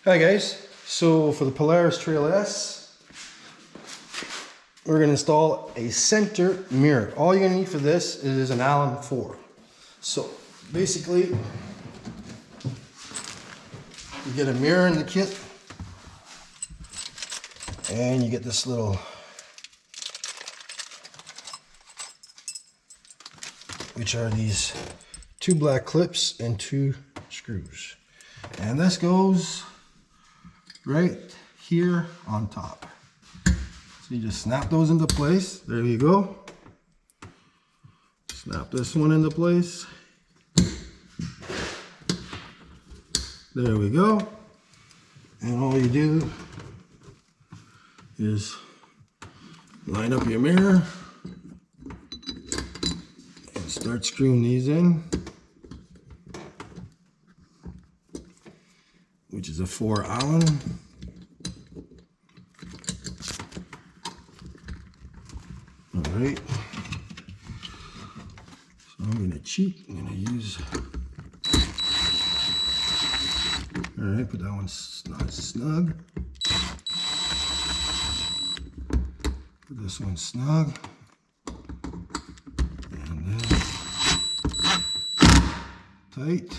Hi guys, so for the Polaris Trail S, we're going to install a center mirror. All you're going to need for this is an Allen 4. So basically, you get a mirror in the kit, and you get this little, which are these 2 black clips and 2 screws. And this goes right here on top. So you just snap those into place. There you go. Snap this one into place. There we go. And all you do is line up your mirror and start screwing these in, which is a 4 Allen. All right. So I'm going to cheat. I'm going to use. All right, put that one snug. Put this one snug. And then tight.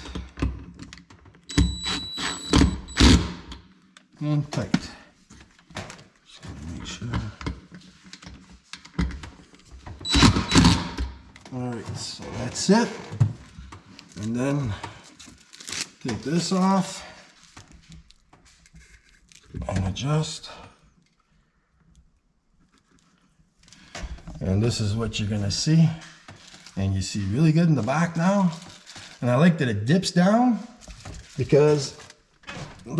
And tight. Just gonna make sure. Alright, so that's it. And then take this off and adjust. And this is what you're gonna see. And you see really good in the back now. And I like that it dips down because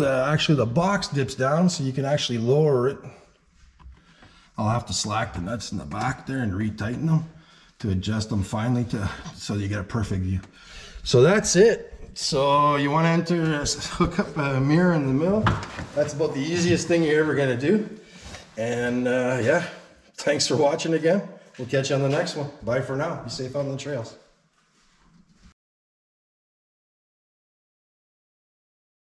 actually the box dips down, so you can actually lower it. I'll have to slack the nuts in the back there and retighten them to adjust them finally so you get a perfect view. So that's it. So you want to hook up a mirror in the middle. That's about the easiest thing you're ever going to do. And yeah, thanks for watching again. We'll catch you on the next one. Bye for now. Be safe on the trails.